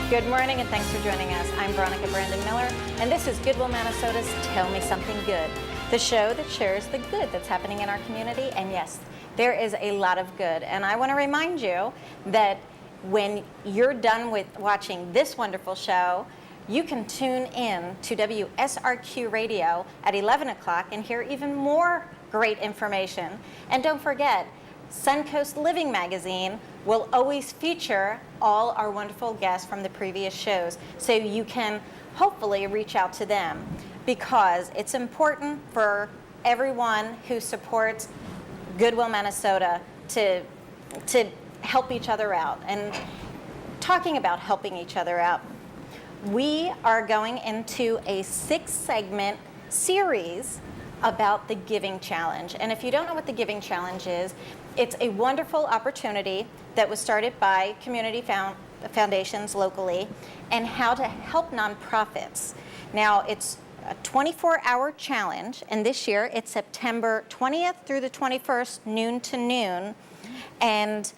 Good morning and thanks for joining us. I'm Veronica Brandon Miller and this is Goodwill, Minnesota's Tell Me Something Good, the show that shares the good that's happening in our community. And yes, there is a lot of good. And I want to remind you that when you're done with watching this wonderful show, you can tune in to WSRQ Radio at 11 o'clock and hear even more great information. And don't forget, Suncoast Living Magazine will always feature all our wonderful guests from the previous shows, so you can hopefully reach out to them, because it's important for everyone who supports Goodwill, Minnesota to help each other out. And talking about helping each other out, we are going into a 6-segment series about the Giving Challenge. And if you don't know what the Giving Challenge is, it's a wonderful opportunity that was started by community foundations locally and how to help nonprofits. Now, it's a 24-hour challenge, and this year it's September 20th through the 21st, noon to noon. And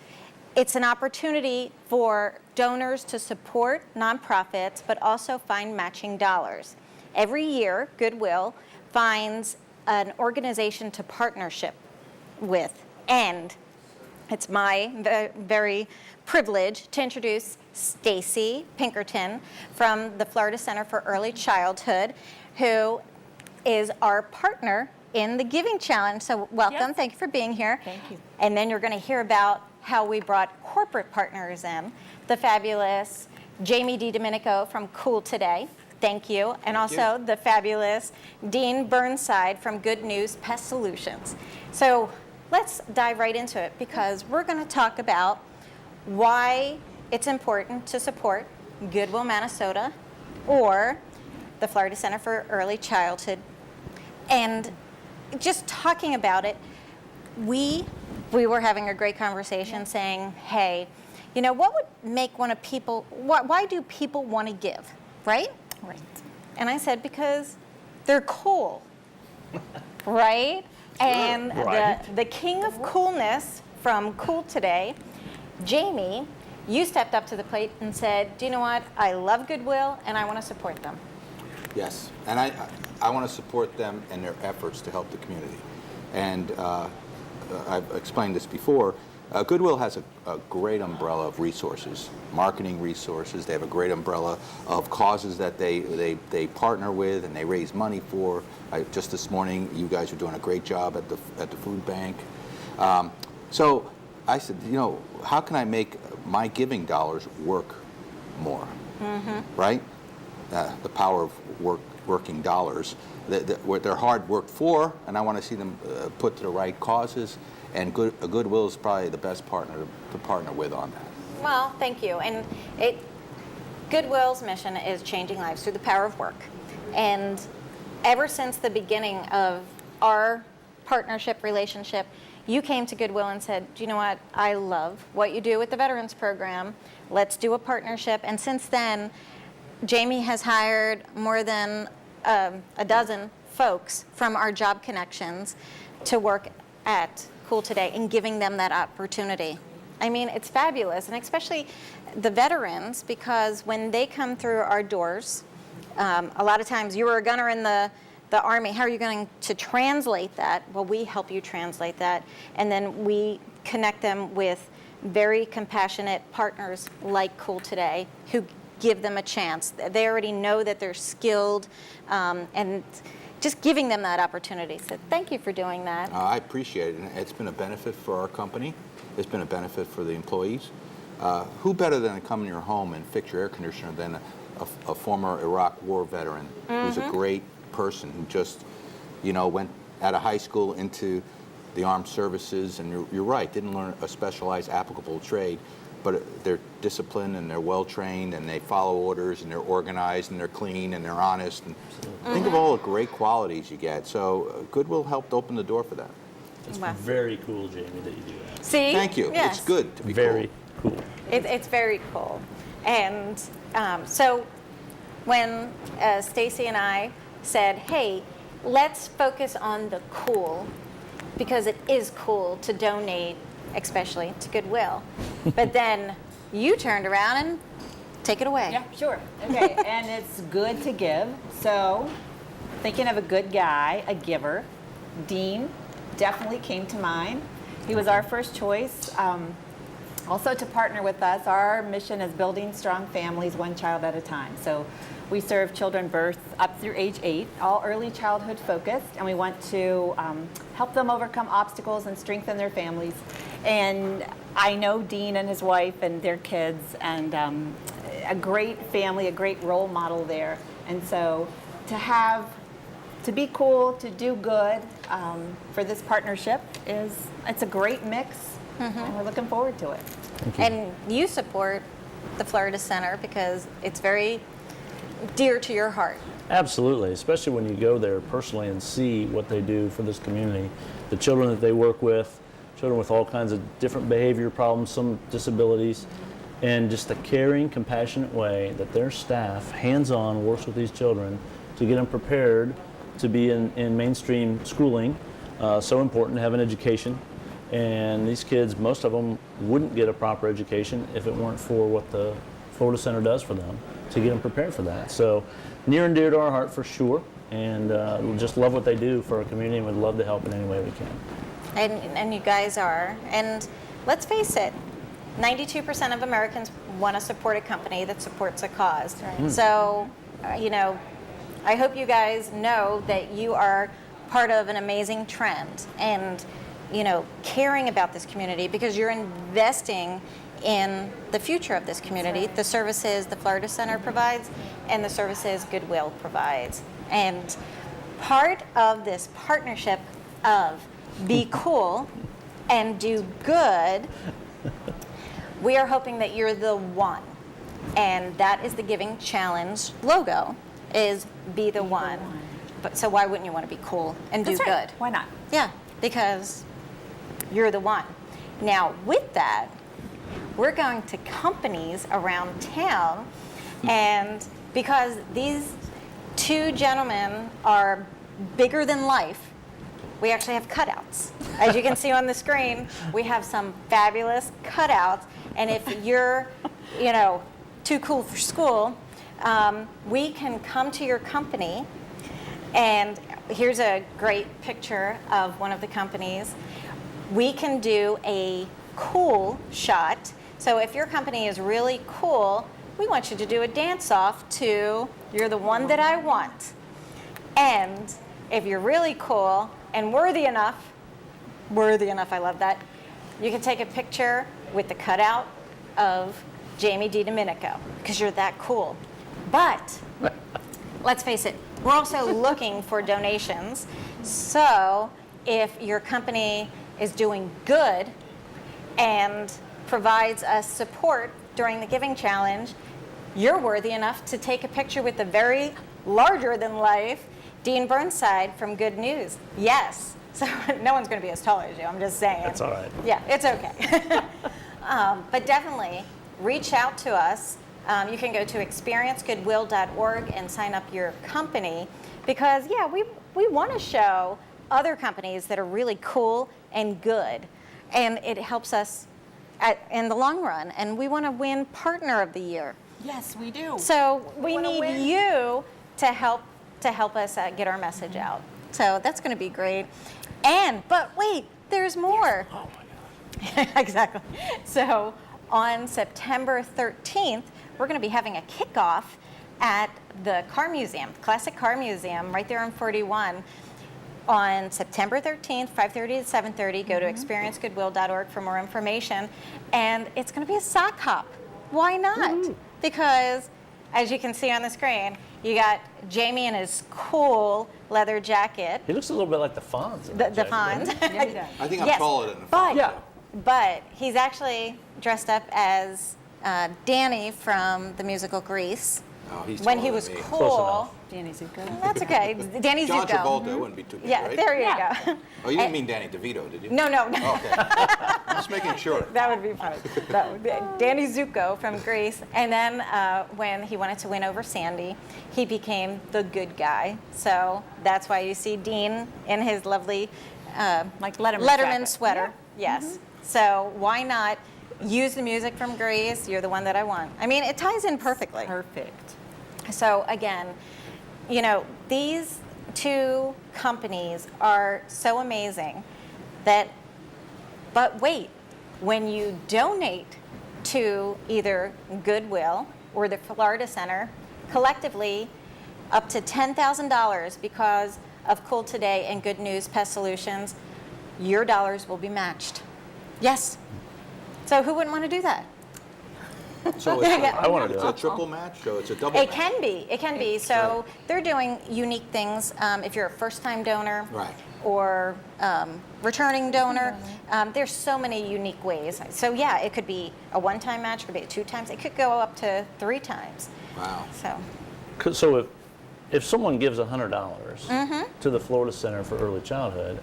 it's an opportunity for donors to support nonprofits, but also find matching dollars. Every year, Goodwill finds an organization to partnership with, and it's my very privilege to introduce Stacy Pinkerton from the Florida Center for Early Childhood, who is our partner in the Giving Challenge. So welcome, Yes. Thank you for being here. Thank you. And then you're going to hear about how we brought corporate partners in, the fabulous Jamie DiDomenico from Cool Today. Thank you. And also the fabulous Dean Burnside from Good News Pest Solutions. So let's dive right into it, because we're going to talk about why it's important to support Goodwill, Minnesota, or the Florida Center for Early Childhood. And just talking about it, we were having a great conversation saying, hey, you know, what would make why do people want to give, right? Right. And I said, because they're cool, right? And Right. the king of coolness from Cool Today, Jamie, you stepped up to the plate and said, do you know what? I love Goodwill and I want to support them. Yes, and I want to support them in their efforts to help the community. And I've explained this before. Goodwill has a great umbrella of resources, marketing resources. They have a great umbrella of causes that they partner with and they raise money for. Just this morning, you guys are doing a great job at the food bank. So I said, you know, how can I make my giving dollars work more? Mm-hmm. Right? The power of working dollars. They're hard worked for, and I want to see them put to the right causes. And Goodwill is probably the best partner to partner with on that. Well, thank you. And Goodwill's mission is changing lives through the power of work. And ever since the beginning of our partnership relationship, you came to Goodwill and said, do you know what? I love what you do with the Veterans Program. Let's do a partnership. And since then, Jamie has hired more than a dozen folks from our job connections to work at Cool Today and giving them that opportunity. I mean, it's fabulous, and especially the veterans, because when they come through our doors, a lot of times you were a gunner in the Army. How are you going to translate that? Well, we help you translate that, and then we connect them with very compassionate partners like Cool Today who give them a chance. They already know that they're skilled, and just giving them that opportunity. So thank you for doing that. I appreciate it. And it's been a benefit for our company. It's been a benefit for the employees. Who better than to come in your home and fix your air conditioner than a former Iraq War veteran who's a great person who just, you know, went out of high school into the armed services, and you're right, didn't learn a specialized applicable trade, but they're disciplined and they're well trained and they follow orders and they're organized and they're clean and they're honest. And think of all the great qualities you get. So Goodwill helped open the door for that. It's Wow. very cool, Jamie, that you do that. See? Thank you. Yes. It's good to be Very cool. It's very cool. And so when Stacy and I said, hey, let's focus on the cool, because it is cool to donate, especially to Goodwill. But then you turned around and Take it away. Yeah, sure. Okay, and it's good to give. So, thinking of a good guy, a giver, Dean definitely came to mind. He was our first choice. Also to partner with us, our mission is building strong families one child at a time. So we serve children birth up through age 8, all early childhood focused, and we want to help them overcome obstacles and strengthen their families. And I know Dean and his wife and their kids, and a great family, a great role model there. And so to be cool, to do good for this partnership it's a great mix, and we're looking forward to it. And you support the Florida Center because it's very dear to your heart. Absolutely, especially when you go there personally and see what they do for this community. The children that they work with, children with all kinds of different behavior problems, some disabilities, and just the caring, compassionate way that their staff, hands-on, works with these children to get them prepared to be in mainstream schooling. So important to have an education. And these kids, most of them wouldn't get a proper education if it weren't for what the Florida Center does for them to get them prepared for that. So near and dear to our heart for sure, and we just love what they do for our community and would love to help in any way we can. And you guys are. And let's face it, 92% of Americans want to support a company that supports a cause. Right. So, I hope you guys know that you are part of an amazing trend and, caring about this community because you're investing in the future of this community, the services the Florida Center provides and the services Goodwill provides. And part of this partnership of be cool and do good, we are hoping that you're the one. And that is the Giving Challenge logo, is be the one. But so why wouldn't you want to be cool and do That's right. good? Why not? Yeah, because you're the one. Now, with that, we're going to companies around town, and because these two gentlemen are bigger than life, we actually have cutouts. As you can see on the screen, we have some fabulous cutouts, and if you're, too cool for school, we can come to your company, and here's a great picture of one of the companies. We can do a cool shot. So if your company is really cool, we want you to do a dance-off to You're the One That I Want. And if you're really cool and worthy enough, I love that, you can take a picture with the cutout of Jamie DiDomenico because you're that cool. But let's face it, we're also looking for donations. So if your company is doing good and provides us support during the Giving Challenge, you're worthy enough to take a picture with the very larger than life Dean Burnside from Good News. Yes. So no one's going to be as tall as you, I'm just saying. That's all right. Yeah, it's okay. But definitely reach out to us. You can go to experiencegoodwill.org and sign up your company because, we want to show other companies that are really cool and good. And it helps us in the long run. And we want to win Partner of the Year. Yes, we do. So we wanna need win. you to help us get our message out. So that's going to be great. But wait, there's more. Oh my God. Exactly. So on September 13th, we're going to be having a kickoff at the Car Museum, Classic Car Museum, right there on 41. On September 13th, 5:30 to 7:30, go to experiencegoodwill.org for more information. And it's going to be a sock hop. Why not? Because, as you can see on the screen, you got Jamie in his cool leather jacket. He looks a little bit like the Fonz. in The that jacket, Fonz. doesn't he? Yeah, he does. I think I'm Yes, taller than the but- Fonz, Yeah. though. But he's actually dressed up as Danny from the musical Grease. Oh, he's When taller he than was me. Close cool. enough. Danny Zuko. That's okay. Danny John Zuko. Travolta wouldn't be too big, Yeah, right? there you Yeah. go. Oh, you didn't mean Danny DeVito, did you? No. Oh, okay. Just making sure. That would be funny. Danny Zuko from Grease. And then when he wanted to win over Sandy, he became the good guy. So that's why you see Dean in his lovely Like Letterman Letterman jacket. sweater. Yeah. Yes. So why not use the music from Grease. You're the one that I want. I mean, it ties in perfectly. Perfect. So again, you know, these two companies are so amazing but wait, when you donate to either Goodwill or the Florida Center, collectively up to $10,000 because of Cool Today and Good News Pest Solutions, your dollars will be matched. Yes. So who wouldn't want to do that? So it's I want to do it's a it. triple match, so it's a double It match. can be. It can be. So they're doing unique things. If you're a first-time donor Right. or returning donor, there's so many unique ways. So yeah, it could be a one-time match, it could be 2 times, it could go up to 3 times. Wow. So So if someone gives $100 to the Florida Center for Early Childhood,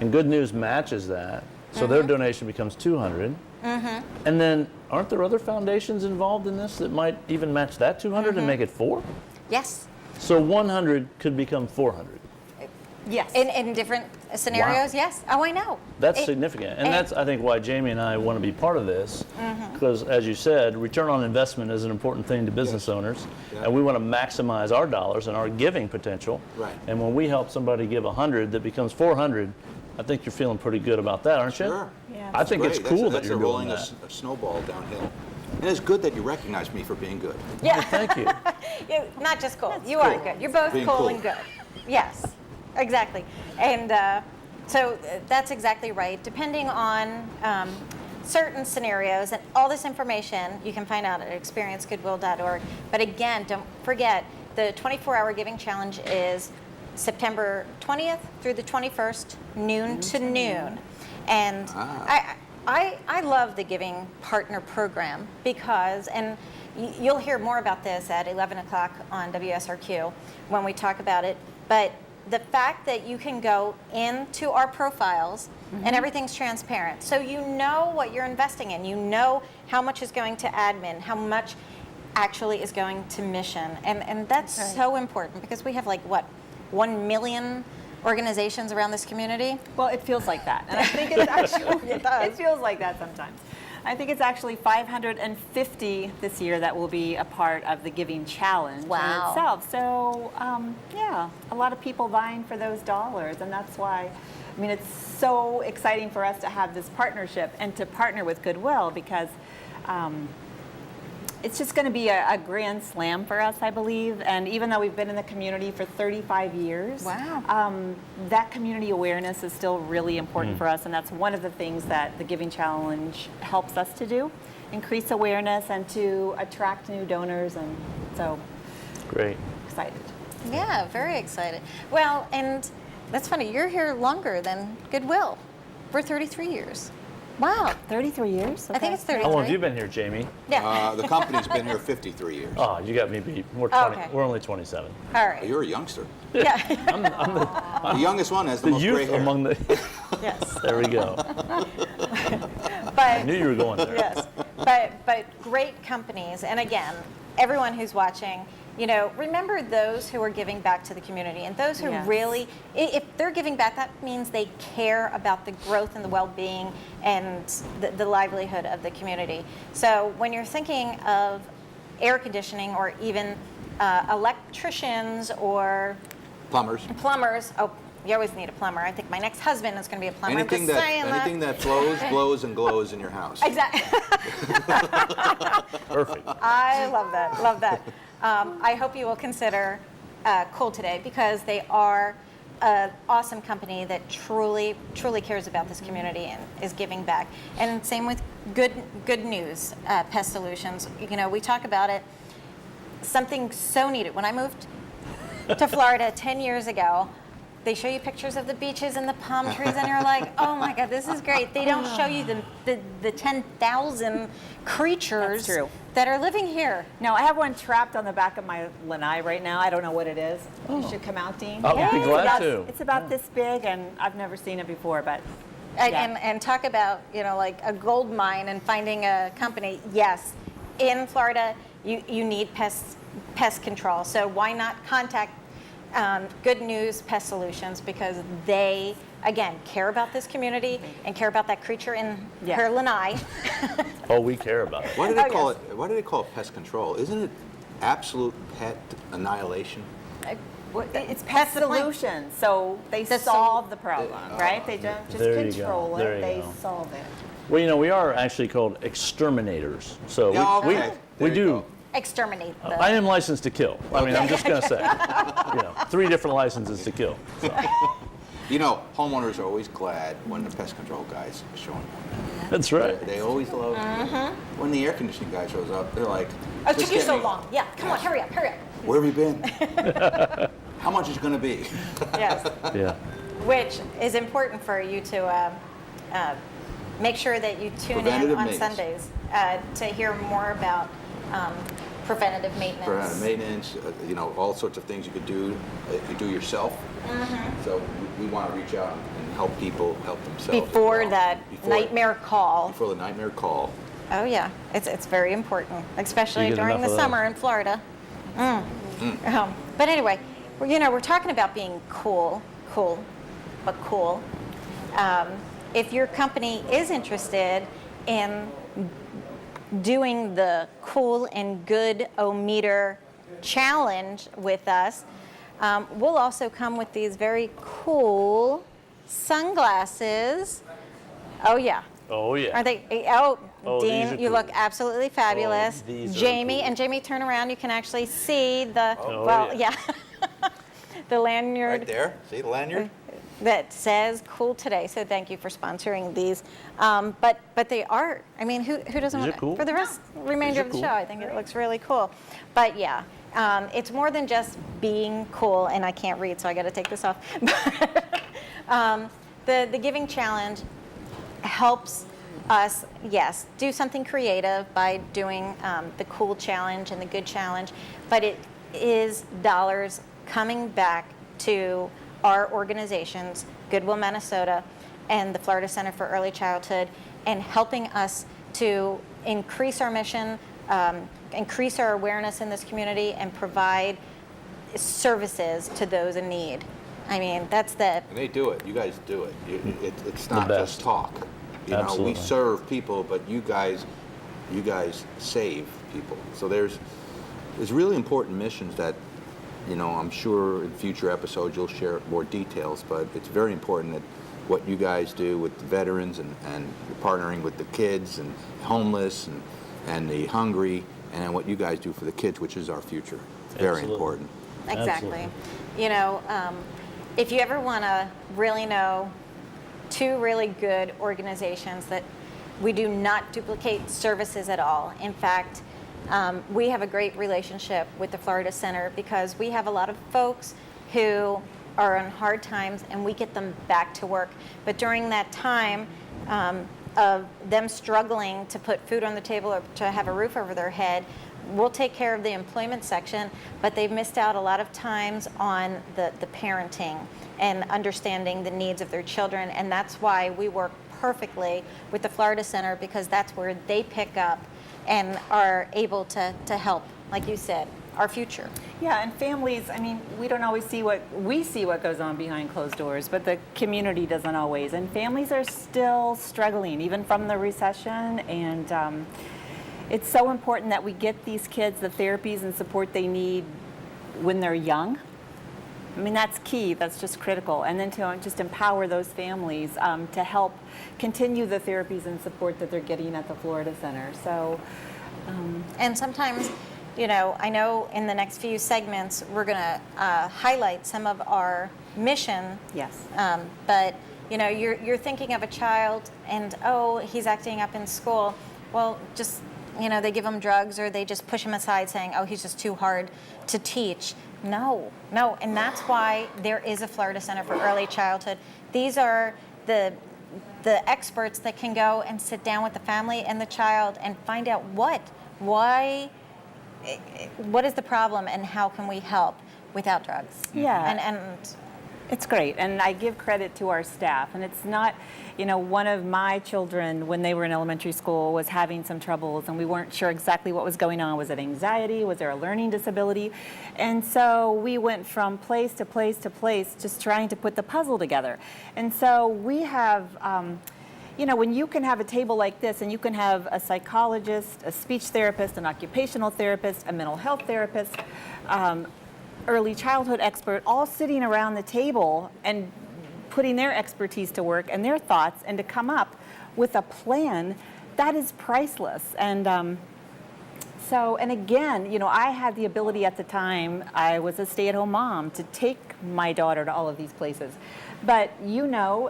and Good News matches that, so their donation becomes $200, and then aren't there other foundations involved in this that might even match that $200 and make it 4? yes, So 100 could become 400. Yes. in different scenarios, yes. Oh, I know. That's It- significant, and it- that's I think why Jamie and I want to be part of this, because as you said, return on investment is an important thing to business owners, Yeah. and we want to maximize our dollars and our giving potential. Right. And when we help somebody give 100 that becomes 400, I think you're feeling pretty good about that, aren't you? Sure. Yeah. I think it's Great. cool that That's you're a doing rolling that. a snowball downhill. And it's good that you recognize me for being good. Yeah. Thank you. Not just cool. You are good. You're both Being cool, cool. and good. Yes, exactly. And so that's exactly right. Depending on certain scenarios, and all this information you can find out at experiencegoodwill.org. But again, don't forget, the 24-hour giving challenge is September 20th through the 21st, noon to noon. And I love the Giving Partner Program because, and you'll hear more about this at 11 o'clock on WSRQ when we talk about it, but the fact that you can go into our profiles and everything's transparent. So you know what you're investing in. You know how much is going to admin, how much actually is going to mission. And that's Right. so important because we have like, what, 1 million organizations around this community? Well, it feels like that. And I think it's actually, It does. it feels like that sometimes. I think it's actually 550 this year that will be a part of the Giving Challenge Wow. in itself. So, yeah, a lot of people vying for those dollars. And that's why, I mean, it's so exciting for us to have this partnership and to partner with Goodwill because it's just going to be a grand slam for us, I believe. And even though we've been in the community for 35 years, Wow. that community awareness is still really important for us. And that's one of the things that the Giving Challenge helps us to do, increase awareness and to attract new donors. And so Great. excited. Yeah, very excited. Well, and that's funny, you're here longer than Goodwill. We're 33 years. Wow. 33 years? I think it's 33. How long have you been here, Jamie? Yeah. The company's been here 53 years. Oh, you got me beat. We're Oh, 20. okay. We're only 27. All right. You're a youngster. Yeah. The youngest one has the, The most gray youth hair. among the. Yes. There we go. I But knew you were going there. yes. But great companies, and again, everyone who's watching, you know, remember those who are giving back to the community and those who Yes. really, if they're giving back, that means they care about the growth and the well-being and the livelihood of the community. So when you're thinking of air conditioning or even electricians or Plumbers. plumbers, oh, you always need a plumber. I think my next husband is going to be a plumber. I'm Anything just that saying anything that flows, glows, and glows in your house. Exactly. Perfect. I love that. Love that. I hope you will consider Cool Today because they are an awesome company that truly cares about this community and is giving back. And same with Good News Pest Solutions. You know, we talk about it. Something so needed. When I moved to Florida 10 years ago, they show you pictures of the beaches and the palm trees, and you're like, oh my God, this is great. They don't show you the 10,000 creatures That's true. that are living here. No, I have one trapped on the back of my lanai right now. I don't know what it is. You should come out, Dean. I'll be It's glad about- to. It's about this big, and I've never seen it before, but And talk about, you know, like a gold mine and finding a company. Yes, in Florida, you need pest control. So why not contact Good News Pest Solutions, because they, again, care about this community and care about that creature in Yeah. her lanai. Oh, we care about it. Why do they Oh, call yes. it? Why do they call it pest control? Isn't it absolute pet annihilation? Well, it's That's pest the plan. solutions, so they The solve the problem, right? They don't just There you go. control There it, you they go. solve it. Well, you know, we are actually called exterminators. So Yeah, we okay. we There you do. go. Exterminate the. I am licensed to kill. I mean, I'm just going to say, 3 different licenses to kill. So, You know, homeowners are always glad when the pest control guys are showing up. that's right. They always love when the air conditioning guy shows up. They're like, Oh, it "Just took you get so me- long. Yeah, come on, hurry up, hurry up. Where have you been? How much is it going to be?" Yes. Yeah. Which is important for you to make sure that you tune in Preventative on maintenance. Sundays to hear more about preventative maintenance. Preventative maintenance, you know, all sorts of things you could do yourself. So we want to reach out and help people help themselves. as Before well. that Before- nightmare call. Before the nightmare call. Oh yeah, it's very important, especially You get during enough the of summer in Florida. But anyway, we're talking about being cool. If your company is interested in doing the Cool and Good O-Meter challenge with us, we'll also come with these very cool sunglasses. Oh yeah. Oh, yeah. Are they? Oh, Oh, Dean, these are you cool. look absolutely fabulous. Oh, these are Jamie, cool. and Jamie, turn around. You can actually see the, Oh, well, yeah. yeah, the lanyard Right there. See the lanyard? that says "Cool Today." So thank you for sponsoring these. But they are. I mean, who doesn't These are want cool. for the remainder are of the cool. show? I think it looks really cool. But yeah, it's more than just being cool. And I can't read, so I got to take this off. The Giving Challenge helps us, yes, do something creative by doing the Cool Challenge and the Good Challenge, but it is dollars coming back to our organizations, Goodwill, Minnesota, and the Florida Center for Early Childhood, and helping us to increase our mission, increase our awareness in this community, and provide services to those in need. I mean, that's the And they do it. You guys do it. It's not best. just talk. You know, Absolutely. we serve people, but you guys save people. So there's really important missions that, you know, I'm sure in future episodes you'll share more details, but it's very important that what you guys do with the veterans and partnering with the kids and homeless and the hungry, and then what you guys do for the kids, which is our future. It's very Absolutely. important. Exactly. Absolutely. You know, if you ever want to really know 2 really good organizations that we do not duplicate services at all. In fact, we have a great relationship with the Florida Center because we have a lot of folks who are on hard times and we get them back to work. But during that time of them struggling to put food on the table or to have a roof over their head, we'll take care of the employment section, but they've missed out a lot of times on the parenting and understanding the needs of their children. And that's why we work perfectly with the Florida Center, because that's where they pick up and are able to help, like you said, our future. Yeah, and families, I mean, we don't always see what goes on behind closed doors, but the community doesn't always. And families are still struggling, even from the recession. And it's so important that we get these kids the therapies and support they need when they're young. I mean, that's key. That's just critical. And then to just empower those families to help continue the therapies and support that they're getting at the Florida Center. So, And sometimes, you know, I know in the next few segments we're going to highlight some of our mission. yes. But you know, you're thinking of a child, and oh, he's acting up in school. Well, just, you know, they give him drugs or they just push him aside, saying, oh, he's just too hard to teach. No, and that's why there is a Florida Center for Early Childhood. These are the experts that can go and sit down with the family and the child and find out what is the problem and how can we help without drugs. Yeah. And It's great, and I give credit to our staff. And it's not, one of my children, when they were in elementary school, was having some troubles, and we weren't sure exactly what was going on. Was it anxiety? Was there a learning disability? And so we went from place to place to place, just trying to put the puzzle together. And so we have, when you can have a table like this, and you can have a psychologist, a speech therapist, an occupational therapist, a mental health therapist, early childhood expert, all sitting around the table and putting their expertise to work and their thoughts, and to come up with a plan that is priceless. And and again, I had the ability at the time, I was a stay-at-home mom, to take my daughter to all of these places. But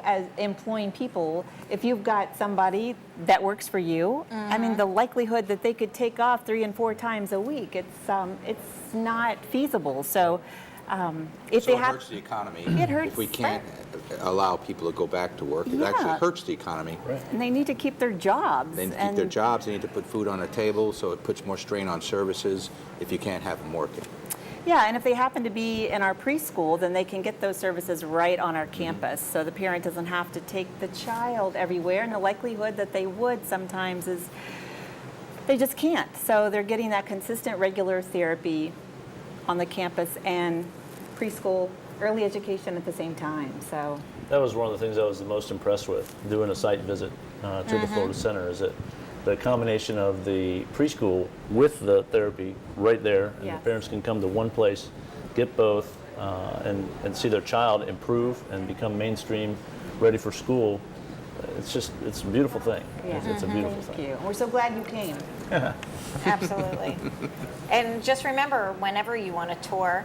as employing people, if you've got somebody that works for you, I mean, the likelihood that they could take off 3 and 4 times a week, it's not feasible. So if So they it have, hurts the economy. It hurts, if we can't allow people to go back to work. It Yeah. actually hurts the economy. and they need to keep their jobs. They need to keep their jobs. They need to put food on the table, so it puts more strain on services if you can't have them working. Yeah, and if they happen to be in our preschool, then they can get those services right on our campus. So the parent doesn't have to take the child everywhere, and the likelihood that they would sometimes is they just can't. So they're getting that consistent, regular therapy on the campus and preschool, early education at the same time. So That was one of the things I was the most impressed with doing a site visit to the Florida Center, is that the combination of the preschool with the therapy right there, and Yes. the parents can come to one place, get both, and see their child improve and become mainstream, ready for school. It's a beautiful thing. Yeah. It's a beautiful thank thing. you. We're so glad you came. Absolutely. And just remember, whenever you want to tour,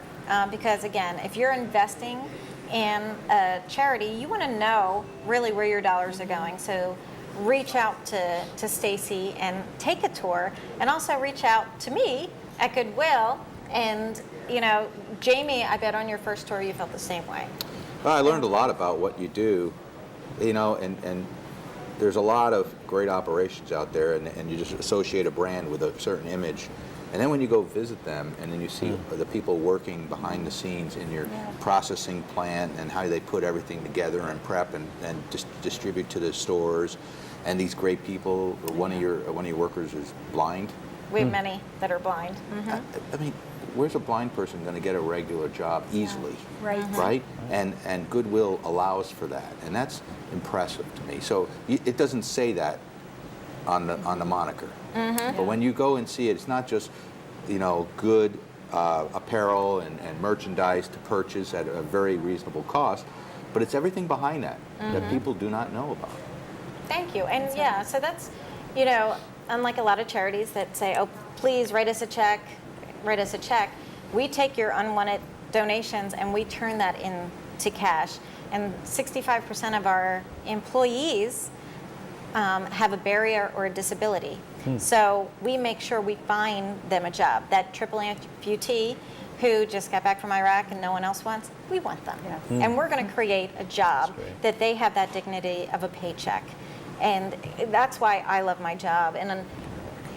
because again, if you're investing in a charity, you want to know really where your dollars are going. So reach out to Stacy and take a tour, and also reach out to me at Goodwill. And Jamie, I bet on your first tour you felt the same way. Well, I learned a lot about what you do, and there's a lot of great operations out there, and you just associate a brand with a certain image. And then when you go visit them, and then you see the people working behind the scenes in your processing plant, and how they put everything together and prep and distribute to the stores, and these great people. One of your workers is blind. We have many that are blind. I mean, where's a blind person going to get a regular job easily? Right. Right? And Goodwill allows for that, and that's impressive to me. So it doesn't say that on the moniker, but when you go and see it, it's not just good apparel and merchandise to purchase at a very reasonable cost, but it's everything behind that that people do not know about. Thank you. And yeah, so that's, unlike a lot of charities that say, oh, please write us a check, we take your unwanted donations and we turn that into cash. And 65% of our employees have a barrier or a disability. So we make sure we find them a job. That triple amputee who just got back from Iraq and no one else wants, we want them. Yes. And we're going to create a job great. that they have that dignity of a paycheck. And that's why I love my job. And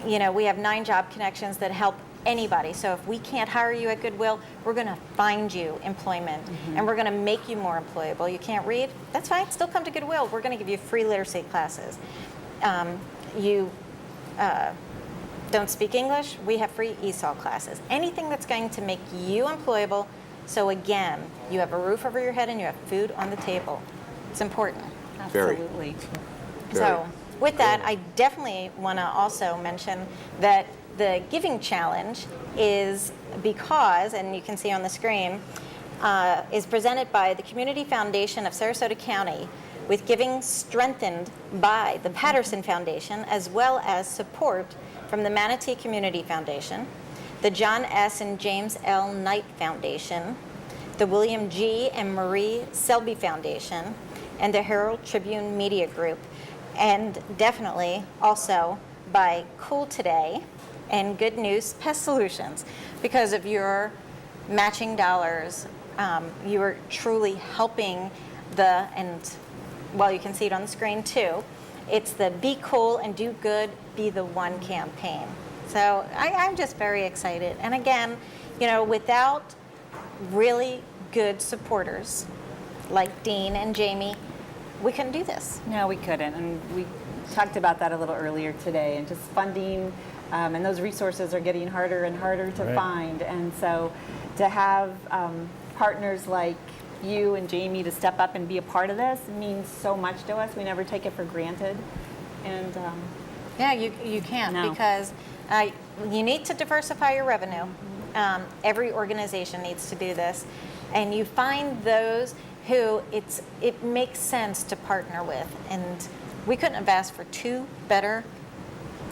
we have 9 job connections that help anybody. So if we can't hire you at Goodwill, we're going to find you employment, and we're going to make you more employable. You can't read? That's fine. Still come to Goodwill. We're going to give you free literacy classes. You don't speak English? We have free ESOL classes. Anything that's going to make you employable, so again, you have a roof over your head and you have food on the table. It's important. Very. Absolutely. So with that, I definitely want to also mention that the Giving Challenge is because, and you can see on the screen, is presented by the Community Foundation of Sarasota County, with giving strengthened by the Patterson Foundation, as well as support from the Manatee Community Foundation, the John S. and James L. Knight Foundation, the William G. and Marie Selby Foundation, and the Herald Tribune Media Group, and definitely also by Cool Today and Good News Pest Solutions. Because of your matching dollars, you are truly helping you can see it on the screen too, it's the Be Cool and Do Good, Be the One campaign. So I'm just very excited. And again, without really good supporters, like Dean and Jamie, we couldn't do this. No, we couldn't, and we talked about that a little earlier today, and just funding, and those resources are getting harder and harder to Right. find, and so to have partners like you and Jamie to step up and be a part of this means so much to us. We never take it for granted, and Yeah, you can't No. because you need to diversify your revenue. Every organization needs to do this, and you find those who it makes sense to partner with. And we couldn't have asked for two better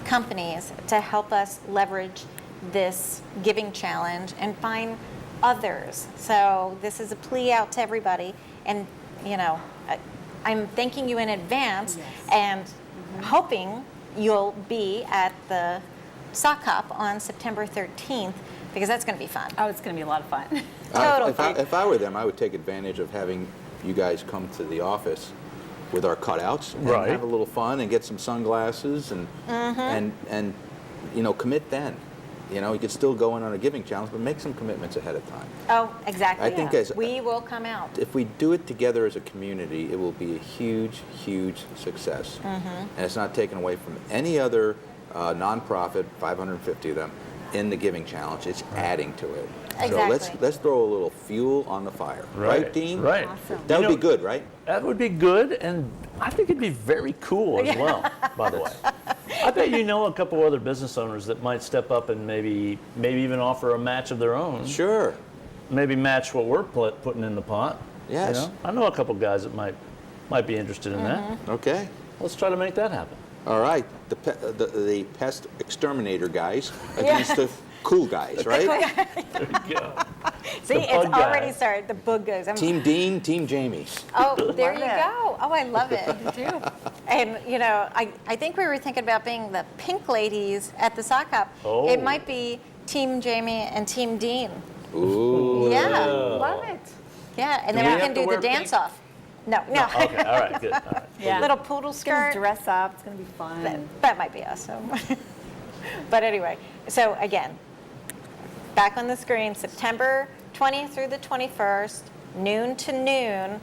companies to help us leverage this giving challenge and find others. So this is a plea out to everybody, and I'm thanking you in advance Yes. and hoping you'll be at the sock hop on September 13th, because that's going to be fun. oh, it's going to be a lot of fun. Total If if I were them, I would take advantage of having you guys come to the office with our cutouts and Right. have a little fun and get some sunglasses and commit then. You could still go in on a giving challenge, but make some commitments ahead of time. Oh, exactly. I think as- we will come out. If we do it together as a community, it will be a huge, huge success. And it's not taken away from any other nonprofit, 550 of them, in the Giving Challenge. It's adding to it. So Exactly. let's throw a little fuel on the fire. Right, Dean? Right. Awesome. That would You be know- good, right? That would be good, and I think it'd be very cool as well, by the way. I bet you know a couple other business owners that might step up and maybe even offer a match of their own. Sure. Maybe match what we're putting in the pot. Yes. I know a couple guys that might be interested in that. Okay. Let's try to make that happen. All right. The pest exterminator guys against the cool guys, right? There you go. See, the it's bug guy. already started. The bug goes. Team Dean, Team Jamie. Oh, there Love you it. go. Oh, I love it. And, I think we were thinking about being the pink ladies at the sock hop. Oh. It might be Team Jamie and Team Dean. Ooh. Yeah. Love it. Yeah, and Do then we we have can to do the wear pink? dance off. No. Okay, all right, good. All right. Yeah. Little poodle It's going to skirt. dress up. It's going to be fun. That might be awesome. But anyway, so again, back on the screen, September 20th through the 21st, noon to noon.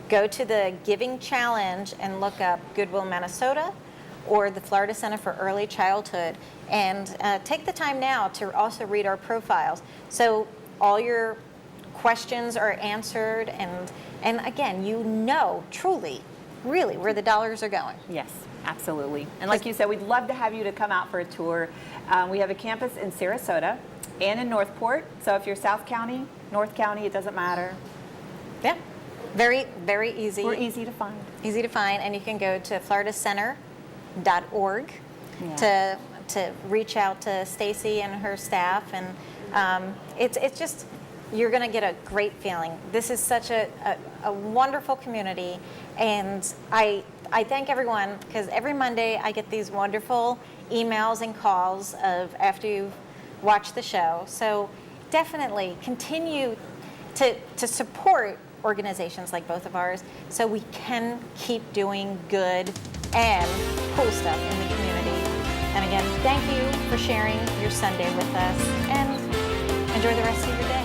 Go to the Giving Challenge and look up Goodwill, Minnesota, or the Florida Center for Early Childhood, and take the time now to also read our profiles. So all your questions are answered, and again, truly, really, where the dollars are going. Yes, absolutely. And like you said, we'd love to have you to come out for a tour. We have a campus in Sarasota and in Northport. So if you're South County, North County, it doesn't matter. Yeah, very, very easy. We're easy to find. Easy to find, and you can go to floridacenter.org Yeah. to reach out to Stacy and her staff, and it's just, you're going to get a great feeling. This is such a wonderful community, and I thank everyone, because every Monday I get these wonderful emails and calls of after you've watched the show. So definitely continue to support organizations like both of ours, so we can keep doing good and cool stuff in the community. And again, thank you for sharing your Sunday with us, and enjoy the rest of your day.